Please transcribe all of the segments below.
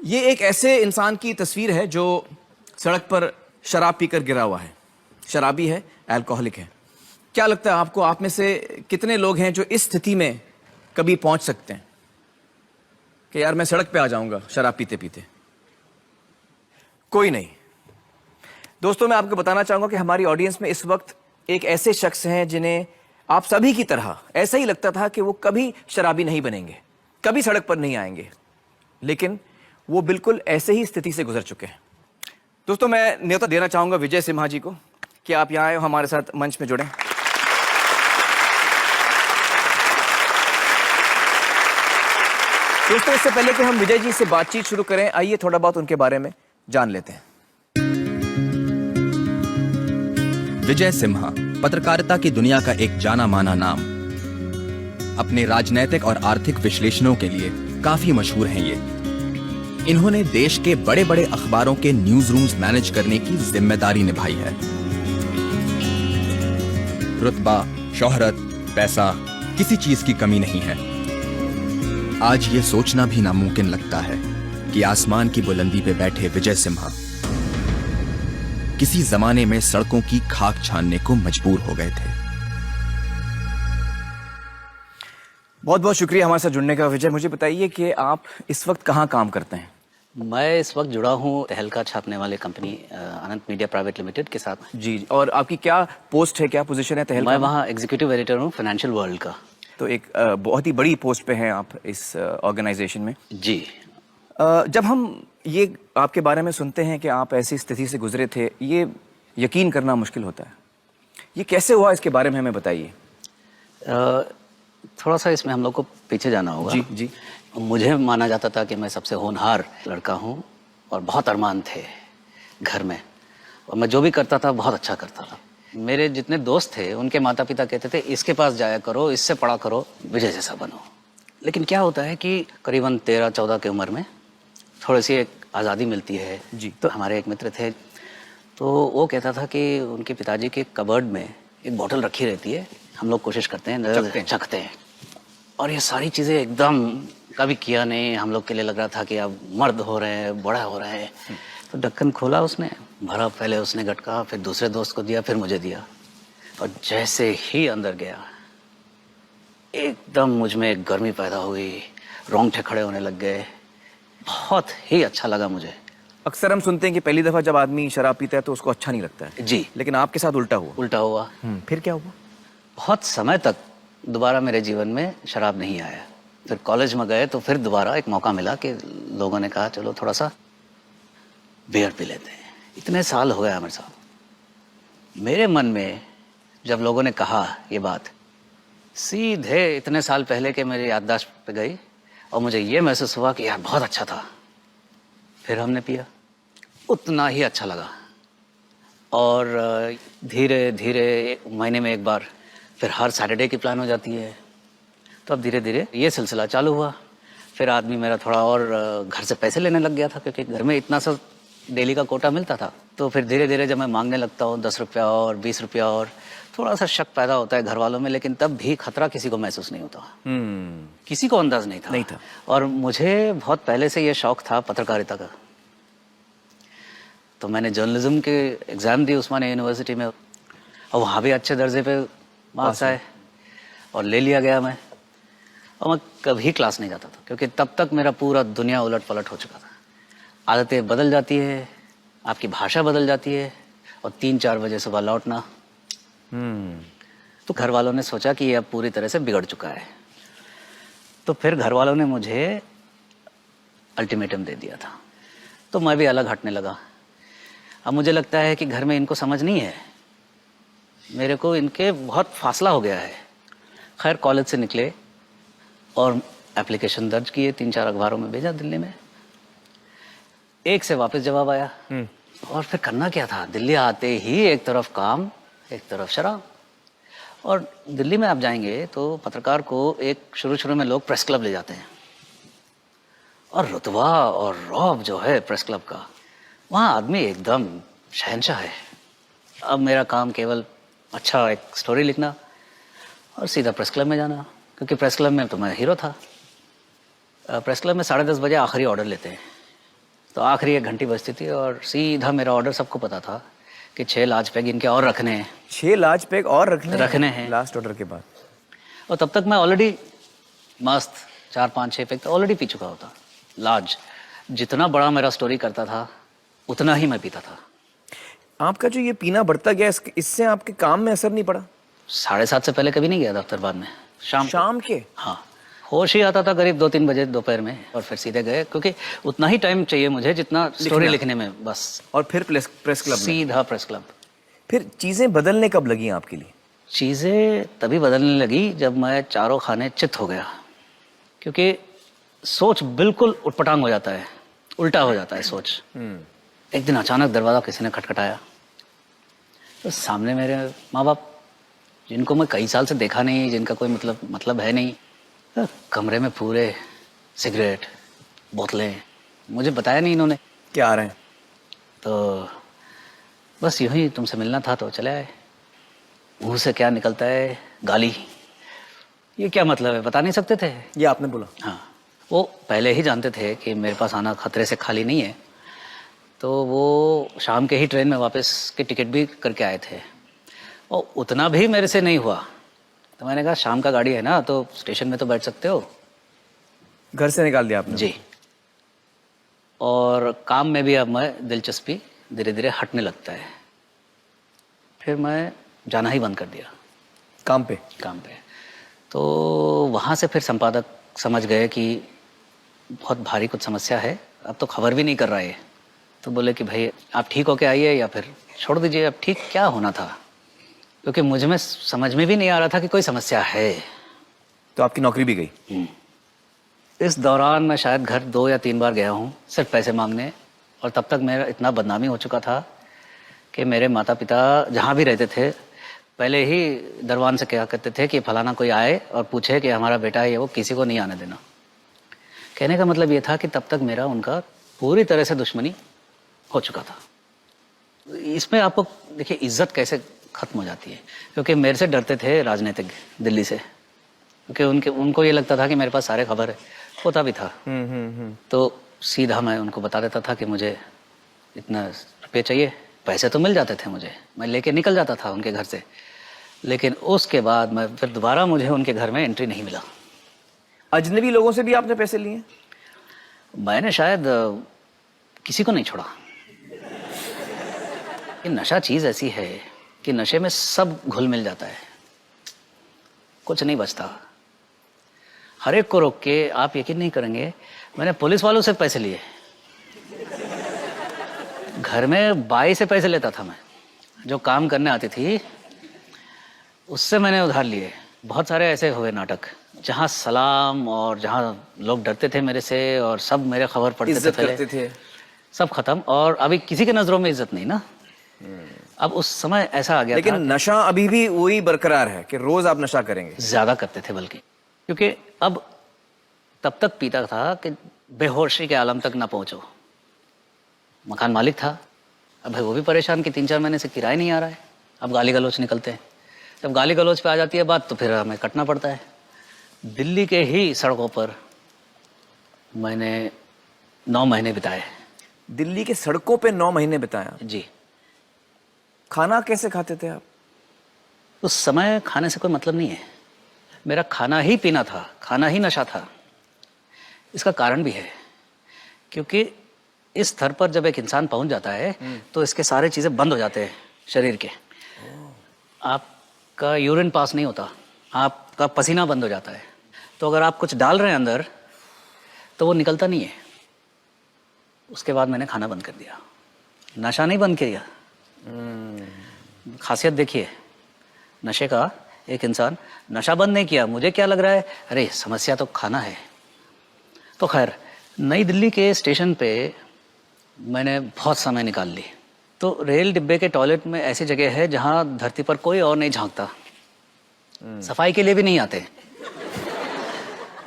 ये एक ऐसे इंसान की तस्वीर है जो सड़क पर शराब पीकर गिरा हुआ है। शराबी है, अल्कोहलिक है। क्या लगता है आपको, आप में से कितने लोग हैं जो इस स्थिति में कभी पहुंच सकते हैं कि यार मैं सड़क पे आ जाऊंगा शराब पीते पीते? कोई नहीं। दोस्तों, मैं आपको बताना चाहूंगा कि हमारी ऑडियंस में इस वक्त एक ऐसे शख्स हैं जिन्हें आप सभी की तरह ऐसा ही लगता था कि वो कभी शराबी नहीं बनेंगे, कभी सड़क पर नहीं आएंगे, लेकिन वो बिल्कुल ऐसे ही स्थिति से गुजर चुके हैं। दोस्तों, मैं न्योता देना चाहूंगा विजय सिम्हा जी को कि आप यहां आए हो, हमारे साथ मंच में जुड़ें। दोस्तों, इससे पहले कि हम विजय जी से बातचीत शुरू करें, आइए थोड़ा बहुत उनके बारे में जान लेते हैं। विजय सिम्हा पत्रकारिता की दुनिया का एक जाना माना नाम। अपने राजनैतिक और आर्थिक विश्लेषणों के लिए काफी मशहूर हैं ये। इन्होंने देश के बड़े बड़े अखबारों के न्यूज रूम्स मैनेज करने की जिम्मेदारी निभाई है। रुतबा, शोहरत, पैसा, किसी चीज की कमी नहीं है। आज ये सोचना भी नामुमकिन लगता है कि आसमान की बुलंदी पे बैठे विजय सिम्हा किसी जमाने में सड़कों की खाक छानने को मजबूर हो गए थे। बहुत बहुत शुक्रिया हमारे साथ जुड़ने का। विजय, मुझे बताइए कि आप इस वक्त कहाँ काम करते हैं? मैं इस वक्त जुड़ा हूँ तहलका छापने वाले कंपनी अनंत मीडिया प्राइवेट लिमिटेड के साथ। जी, और आपकी क्या पोस्ट है, क्या पोजीशन है तहलका? मैं वहाँ एग्जीक्यूटिव एडिटर हूँ फाइनेंशियल वर्ल्ड का। तो एक बहुत ही बड़ी पोस्ट पे हैं आप इस ऑर्गेनाइजेशन में। जी। जब हम ये आपके बारे में सुनते हैं कि आप ऐसी स्थिति से गुजरे थे, ये यकीन करना मुश्किल होता है। ये कैसे हुआ, इसके बारे में हमें बताइए। थोड़ा सा इसमें हम लोग को पीछे जाना होगा। जी जी। मुझे माना जाता था कि मैं सबसे होनहार लड़का हूँ और बहुत अरमान थे घर में, और मैं जो भी करता था बहुत अच्छा करता था। मेरे जितने दोस्त थे उनके माता पिता कहते थे इसके पास जाया करो, इससे पढ़ा करो, विजय जैसा बनो। लेकिन क्या होता है कि करीबन 13-14 की उम्र में थोड़ी सी एक आज़ादी मिलती है। जी। तो हमारे एक मित्र थे, तो वो कहता था कि उनके पिताजी के कबर्ड में एक बोतल रखी रहती है, हम लोग कोशिश करते हैं, चखते हैं, और ये सारी चीज़ें एकदम कभी किया नहीं। हम लोग के लिए लग रहा था कि अब मर्द हो रहे हैं, बड़ा हो रहे हैं। तो ढक्कन खोला उसने, भरा, पहले उसने गटका, फिर दूसरे दोस्त को दिया, फिर मुझे दिया, और जैसे ही अंदर गया एकदम मुझ में एक गर्मी पैदा हुई, रोंगटे खड़े होने लग गए। बहुत ही अच्छा लगा मुझे। अक्सर हम सुनते हैं कि पहली दफा जब आदमी शराब पीता है तो उसको अच्छा नहीं लगता है। जी। लेकिन आपके साथ उल्टा हुआ। उल्टा हुआ। फिर क्या हुआ? बहुत समय तक दोबारा मेरे जीवन में शराब नहीं आया। फिर कॉलेज में गए तो फिर दोबारा एक मौका मिला कि लोगों ने कहा चलो थोड़ा सा बियर पी लेते हैं। इतने साल हो गया मेरे साथ। मेरे मन में जब लोगों ने कहा ये बात, सीधे इतने साल पहले के मेरी याददाश्त पे गई, और मुझे ये महसूस हुआ कि यार बहुत अच्छा था। फिर हमने पिया, उतना ही अच्छा लगा, और धीरे धीरे महीने में एक बार, फिर हर सैटरडे की प्लान हो जाती है। तो अब धीरे धीरे ये सिलसिला चालू हुआ। फिर आदमी मेरा थोड़ा और घर से पैसे लेने लग गया था, क्योंकि घर में इतना सा डेली का कोटा मिलता था। तो फिर धीरे धीरे जब मैं मांगने लगता हूँ 10 रुपया और 20 रुपया, और थोड़ा सा शक पैदा होता है घर वालों में, लेकिन तब भी खतरा किसी को महसूस नहीं होता। किसी को अंदाज नहीं था। और मुझे बहुत पहले से ये शौक था पत्रकारिता का। तो मैंने जर्नलिज्म के एग्ज़ाम दी उस्मानिया यूनिवर्सिटी में, और वहाँ भी अच्छे दर्जे पे मार्क्स आए और ले लिया गया मैं। और मैं कभी क्लास नहीं जाता था, क्योंकि तब तक मेरा पूरा दुनिया उलट पलट हो चुका था। आदतें बदल जाती है, आपकी भाषा बदल जाती है, और 3-4 बजे सुबह लौटना। तो घर वालों ने सोचा कि ये अब पूरी तरह से बिगड़ चुका है। तो फिर घर वालों ने मुझे अल्टीमेटम दे दिया था। तो मैं भी अलग हटने लगा। अब मुझे लगता है कि घर में इनको समझ नहीं है, मेरे को इनके बहुत फासला हो गया है। खैर, कॉलेज से निकले और एप्लीकेशन दर्ज किए, 3-4 अखबारों में भेजा दिल्ली में। एक से वापस जवाब आया। और फिर करना क्या था, दिल्ली आते ही एक तरफ काम, एक तरफ शराब। और दिल्ली में आप जाएंगे तो पत्रकार को एक शुरू में लोग प्रेस क्लब ले जाते हैं, और रुतबा और रौब जो है प्रेस क्लब का, वहाँ आदमी एकदम शहंशाह है। अब मेरा काम केवल अच्छा एक स्टोरी लिखना और सीधा प्रेस क्लब में जाना, क्योंकि प्रेस क्लब में तो मैं हीरो था। प्रेस क्लब में 10:30 बजे आखिरी ऑर्डर लेते हैं। तो आखिरी 1 घंटी बजती थी और सीधा मेरा ऑर्डर सबको पता था कि 6 लार्ज पैग इनके और रखने हैं। 6 लार्ज पैग और रखने हैं लास्ट ऑर्डर के बाद। और तब तक मैं ऑलरेडी मस्त 4-5-6 पैग तो ऑलरेडी पी चुका होता लार्ज। जितना बड़ा मेरा स्टोरी करता था उतना ही मैं पीता था। आपका जो ये पीना बढ़ता गया, इससे आपके काम में असर नहीं पड़ा? 7:30 से पहले कभी नहीं गया दफ्तर बाद में। शाम के? हाँ, होश ही आता था करीब 2-3 बजे दोपहर में और फिर सीधे गए, क्योंकि उतना ही टाइम चाहिए मुझे जितना स्टोरी लिखने में बस। और फिर प्रेस क्लब में? सीधा प्रेस क्लब। फिर चीजें बदलने कब लगी आपके लिए? चीज़ें तभी बदलने लगी जब मैं चारों खाने चित हो गया, क्योंकि सोच बिल्कुल उटपटांग हो जाता है, उल्टा हो जाता है सोच। एक दिन अचानक दरवाज़ा किसी ने खटखटाया, तो सामने मेरे माँ बाप, जिनको मैं कई साल से देखा नहीं, जिनका कोई मतलब है नहीं, कमरे में पूरे सिगरेट बोतलें, मुझे बताया नहीं इन्होंने क्या आ रहे हैं। तो बस यूं ही तुमसे मिलना था तो चले आए। मुंह से क्या निकलता है? गाली। ये क्या मतलब है, बता नहीं सकते थे? ये आपने बोला? हाँ, वो पहले ही जानते थे कि मेरे पास आना खतरे से खाली नहीं है, तो वो शाम के ही ट्रेन में वापस की टिकट भी करके आए थे। और उतना भी मेरे से नहीं हुआ, तो मैंने कहा शाम का गाड़ी है ना, तो स्टेशन में तो बैठ सकते हो। घर से निकाल दिया आपने? जी। और काम में भी अब मैं दिलचस्पी धीरे धीरे हटने लगता है। फिर मैं जाना ही बंद कर दिया काम पे। तो वहाँ से फिर संपादक समझ गए कि बहुत भारी कुछ समस्या है, अब तो खबर भी नहीं कर रहा है। तो बोले कि भाई आप ठीक होके आइए या फिर छोड़ दीजिए। अब ठीक क्या होना था, क्योंकि मुझ में समझ में भी नहीं आ रहा था कि कोई समस्या है। तो आपकी नौकरी भी गई? इस दौरान मैं शायद घर 2 या 3 बार गया हूँ सिर्फ पैसे मांगने, और तब तक मेरा इतना बदनामी हो चुका था कि मेरे माता पिता जहाँ भी रहते थे पहले ही दरवान से क्या करते थे कि फलाना कोई आए और पूछे कि हमारा बेटा है, वो किसी को नहीं आने देना। कहने का मतलब ये था कि तब तक मेरा उनका पूरी तरह से दुश्मनी हो चुका था। इसमें आपको देखिए इज्जत कैसे खत्म हो जाती है, क्योंकि मेरे से डरते थे राजनीतिक दिल्ली से, क्योंकि उनको ये लगता था कि मेरे पास सारे खबर है, होता भी था। तो सीधा मैं उनको बता देता था कि मुझे इतना रुपये चाहिए। पैसे तो मिल जाते थे मुझे, मैं लेके निकल जाता था उनके घर से, लेकिन उसके बाद मैं फिर दोबारा मुझे उनके घर में एंट्री नहीं मिला। अजनबी लोगों से भी आपने पैसे लिए? मैंने शायद किसी को नहीं छोड़ा। ये नशा चीज ऐसी है कि नशे में सब घुल मिल जाता है, कुछ नहीं बचता। हर एक को रोक के, आप यकीन नहीं करेंगे, मैंने पुलिस वालों से पैसे लिए। घर में बाई से पैसे लेता था मैं, जो काम करने आती थी उससे मैंने उधार लिए। बहुत सारे ऐसे हुए नाटक जहाँ सलाम और जहाँ लोग डरते थे मेरे से और सब मेरे खबर पढ़ते इज्जत थे, करते थे, सब खत्म। और अभी किसी के नजरों में इज्जत नहीं ना। अब उस समय ऐसा आ गया लेकिन था, नशा अभी भी वही बरकरार है कि रोज आप नशा करेंगे? ज्यादा करते थे बल्कि, क्योंकि अब तब तक पीता था कि बेहोशी के आलम तक ना पहुंचो। मकान मालिक था, अब भाई वो भी परेशान कि 3-4 महीने से किराया नहीं आ रहा है। अब गाली गलौच निकलते हैं, जब गाली गलौच पे आ जाती है बात तो फिर हमें कटना पड़ता है। दिल्ली के ही सड़कों पर मैंने 9 महीने बिताए। दिल्ली के सड़कों पे 9 महीने बिताया? जी। खाना कैसे खाते थे आप? उस समय खाने से कोई मतलब नहीं है, मेरा खाना ही पीना था, खाना ही नशा था। इसका कारण भी है, क्योंकि इस स्तर पर जब एक इंसान पहुंच जाता है तो इसके सारे चीजें बंद हो जाते हैं शरीर के। आपका यूरिन पास नहीं होता, आपका पसीना बंद हो जाता है, तो अगर आप कुछ डाल रहे हैं अंदर तो वो निकलता नहीं है। उसके बाद मैंने खाना बंद कर दिया, नशा नहीं बंद किया। खासियत देखिए नशे का, एक इंसान नशा बंद नहीं किया, मुझे क्या लग रहा है, अरे समस्या तो खाना है। तो खैर, नई दिल्ली के स्टेशन पे मैंने बहुत समय निकाल ली। तो रेल डिब्बे के टॉयलेट में ऐसी जगह है जहां धरती पर कोई और नहीं झांकता, सफाई के लिए भी नहीं आते,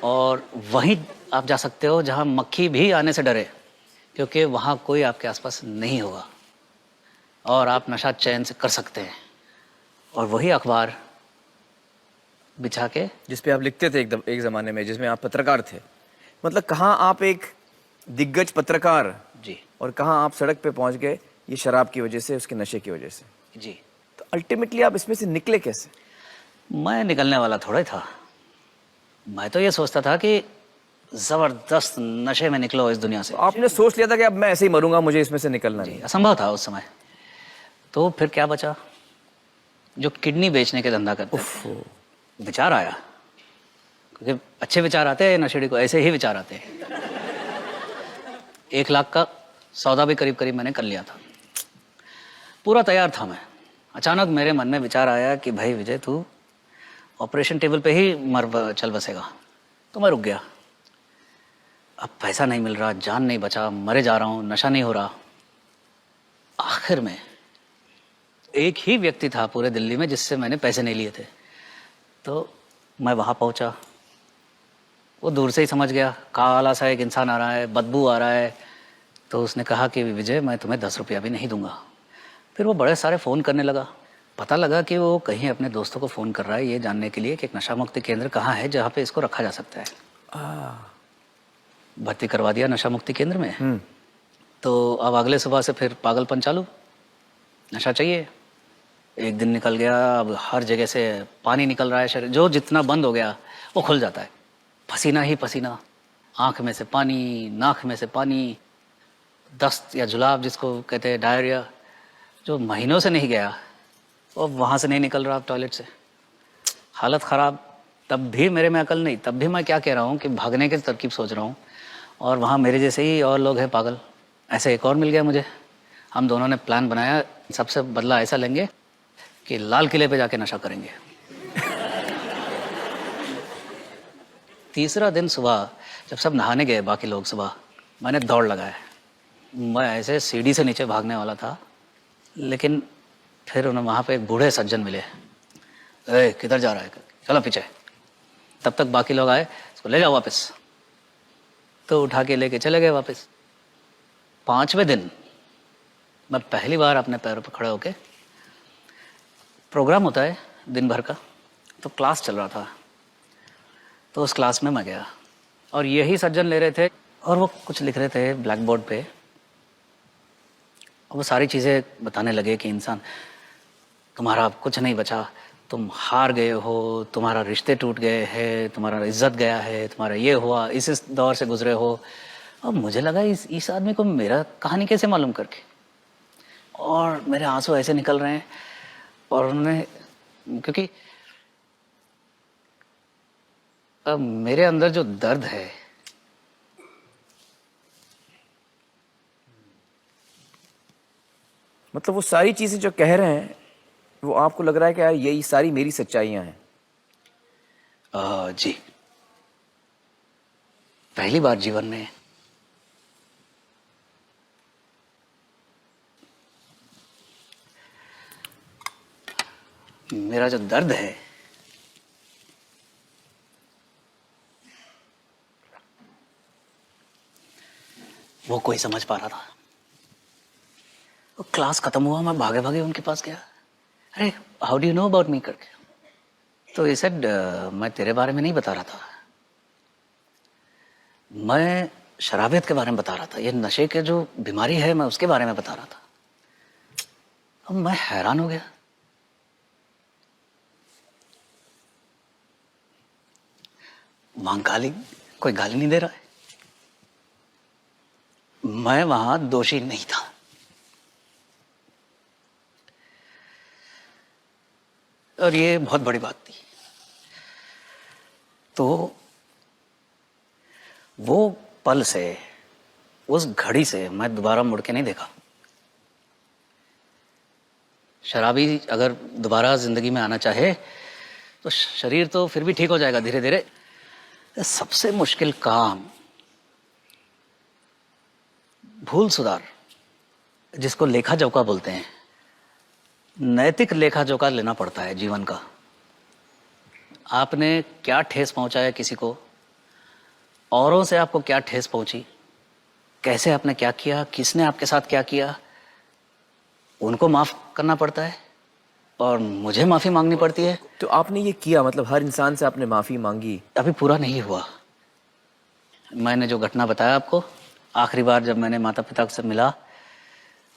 और वहीं आप जा सकते हो जहां मक्खी भी आने से डरे, क्योंकि वहां कोई आपके आसपास नहीं होगा और आप नशा चैन से कर सकते हैं। और वही अखबार बिछा के, जिसपे आप लिखते थे एक जमाने में, जिसमें आप पत्रकार थे। मतलब कहाँ आप एक दिग्गज पत्रकार जी और कहाँ आप सड़क पे पहुंच गए ये शराब की वजह से, उसके नशे की वजह से। जी। तो अल्टीमेटली आप इसमें से निकले कैसे? मैं निकलने वाला थोड़ा ही था। मैं तो ये सोचता था कि जबरदस्त नशे में निकलो इस दुनिया से। तो आपने सोच लिया था कि अब मैं ऐसे ही मरूंगा, मुझे इसमें से निकलना जी, नहीं। असंभव था उस समय। तो फिर क्या बचा? जो किडनी बेचने के धंधा करते थे। विचार आया, क्योंकि अच्छे विचार आते हैं नशेड़ी को, ऐसे ही विचार आते हैं। 1 लाख का सौदा भी करीब करीब मैंने कर लिया था, पूरा तैयार था मैं। अचानक मेरे मन में विचार आया कि भाई विजय, तू ऑपरेशन टेबल पे ही चल बसेगा। तो मैं रुक गया। अब पैसा नहीं मिल रहा, जान नहीं बचा, मरे जा रहा हूँ, नशा नहीं हो रहा। आखिर में एक ही व्यक्ति था पूरे दिल्ली में जिससे मैंने पैसे नहीं लिए थे। तो मैं वहाँ पहुँचा। वो दूर से ही समझ गया, काला सा एक इंसान आ रहा है, बदबू आ रहा है। तो उसने कहा कि विजय, मैं तुम्हें 10 रुपया भी नहीं दूंगा। फिर वो बड़े सारे फ़ोन करने लगा। पता लगा कि वो कहीं अपने दोस्तों को फ़ोन कर रहा है ये जानने के लिए कि एक नशा मुक्ति केंद्र कहाँ है जहाँ पे इसको रखा जा सकता है। भर्ती करवा दिया नशा मुक्ति केंद्र में। तो अब अगले सुबह से फिर पागलपन चालू, नशा चाहिए। एक दिन निकल गया, अब हर जगह से पानी निकल रहा है शरीर, जो जितना बंद हो गया वो खुल जाता है। पसीना ही पसीना, आँख में से पानी, नाक में से पानी, दस्त या जुलाब जिसको कहते हैं, डायरिया, जो महीनों से नहीं गया और वहाँ से नहीं निकल रहा टॉयलेट से। हालत ख़राब। तब भी मेरे में अकल नहीं, तब भी मैं क्या कह रहा हूँ कि भागने की तरकीब सोच रहा हूँ, और वहाँ मेरे जैसे ही और लोग हैं पागल। ऐसे एक और मिल गया मुझे। हम दोनों ने प्लान बनाया, सबसे बदला ऐसा लेंगे कि लाल किले पे जाके नशा करेंगे। तीसरा दिन सुबह जब सब नहाने गए बाकी लोग, सुबह मैंने दौड़ लगाया। मैं ऐसे सीढ़ी से नीचे भागने वाला था, लेकिन फिर उन्हें वहाँ पे एक बूढ़े सज्जन मिले। ए, किधर जा रहा है? चलो पीछे। तब तक बाकी लोग आए, इसको ले जाओ वापस। तो उठा के लेके चले गए वापस। 5वें दिन मैं पहली बार अपने पैरों पर खड़े होके, प्रोग्राम होता है दिन भर का, तो क्लास चल रहा था, तो उस क्लास में मैं गया और यही सज्जन ले रहे थे और वो कुछ लिख रहे थे ब्लैक बोर्ड पे। और वो सारी चीज़ें बताने लगे कि इंसान, तुम्हारा अब कुछ नहीं बचा, तुम हार गए हो, तुम्हारा रिश्ते टूट गए हैं, तुम्हारा इज्जत गया है, तुम्हारा ये हुआ, इस दौर से गुजरे हो। अब मुझे लगा इस आदमी को मेरा कहानी कैसे मालूम करके, और मेरे आंसू ऐसे निकल रहे हैं। और उन्होंने, क्योंकि अब मेरे अंदर जो दर्द है, मतलब वो सारी चीजें जो कह रहे हैं वो आपको लग रहा है कि यार यही सारी मेरी सच्चाइयां हैं। जी, पहली बार जीवन में मेरा जो दर्द है वो कोई समझ पा रहा था। वो क्लास खत्म हुआ, मैं भागे भागे उनके पास गया। अरे, how do you know about me करके। तो ये सेड, मैं तेरे बारे में नहीं बता रहा था, मैं शराबियत के बारे में बता रहा था। ये नशे के जो बीमारी है, मैं उसके बारे में बता रहा था। अब मैं हैरान हो गया। वहां कोई गाली नहीं दे रहा है। मैं वहां दोषी नहीं था। और ये बहुत बड़ी बात थी। तो वो पल से, उस घड़ी से मैं दोबारा मुड़ के नहीं देखा। शराबी अगर दोबारा जिंदगी में आना चाहे तो शरीर तो फिर भी ठीक हो जाएगा धीरे धीरे। सबसे मुश्किल काम भूल सुधार, जिसको लेखा जोखा बोलते हैं, नैतिक लेखा जोखा लेना पड़ता है जीवन का। आपने क्या ठेस पहुंचाया किसी को, औरों से आपको क्या ठेस पहुंची, कैसे आपने क्या किया, किसने आपके साथ क्या किया, उनको माफ करना पड़ता है और मुझे माफी मांगनी पड़ती है। तो आपने ये किया, मतलब हर इंसान से आपने माफी मांगी? अभी पूरा नहीं हुआ। मैंने जो घटना बताया आपको, आखिरी बार जब मैंने माता पिता से मिला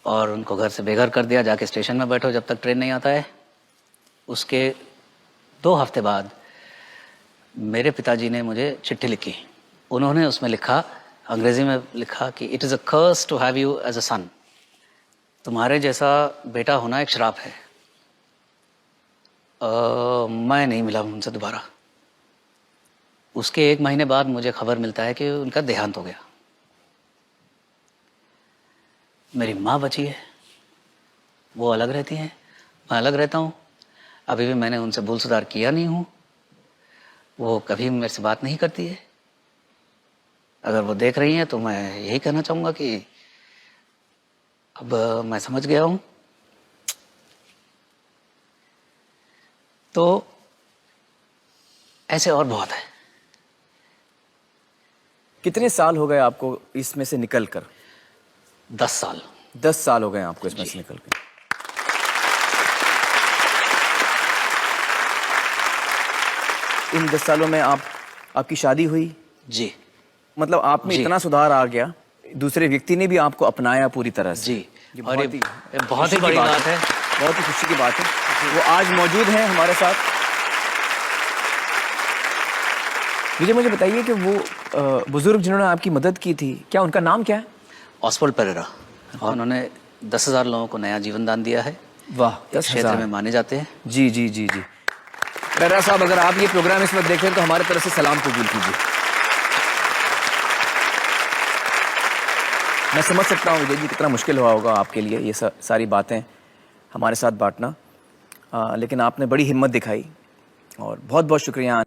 और उनको घर से बेघर कर दिया, जाके स्टेशन में बैठो जब तक ट्रेन नहीं आता है, उसके 2 हफ्ते बाद मेरे पिताजी ने मुझे चिट्ठी लिखी। उन्होंने उसमें लिखा, अंग्रेजी में लिखा कि it is a curse to have you as a son. तुम्हारे जैसा बेटा होना एक श्राप है। मैं नहीं मिला उनसे दोबारा। उसके 1 महीने बाद मुझे खबर मिलता है कि उनका देहांत हो गया। मेरी माँ बची है, वो अलग रहती हैं, मैं अलग रहता हूँ। अभी भी मैंने उनसे भूल सुधार किया नहीं हूँ। वो कभी मेरे से बात नहीं करती है। अगर वो देख रही हैं तो मैं यही कहना चाहूँगा कि अब मैं समझ गया हूँ। तो ऐसे और बहुत है। कितने साल हो गए आपको इसमें से निकल कर? 10 साल। 10 साल हो गए आपको इसमें से निकल कर। इन 10 सालों में आपकी शादी हुई? जी मतलब आप में जी। इतना सुधार आ गया, दूसरे व्यक्ति ने भी आपको अपनाया पूरी तरह से। जी, और ये बहुत ही खुशी की बड़ी बात है। बहुत ही खुशी की बात है। वो आज मौजूद हैं हमारे साथ। विजय, मुझे बताइए कि वो बुजुर्ग जिन्होंने आपकी मदद की थी, क्या उनका नाम क्या है? ऑस्वल्ड पेरेरा। और उन्होंने 10,000 लोगों को नया जीवन दान दिया है। वाह, इस क्षेत्र में माने जाते हैं। जी जी जी जी। पेरेरा साहब, अगर आप ये प्रोग्राम इस वक्त देख रहे हैं तो हमारे तरफ से सलाम कबूल कीजिए। मैं समझ सकता हूँ विजय जी कितना मुश्किल हुआ होगा आपके लिए ये सारी बातें हमारे साथ बांटना, लेकिन आपने बड़ी हिम्मत दिखाई और बहुत बहुत शुक्रिया।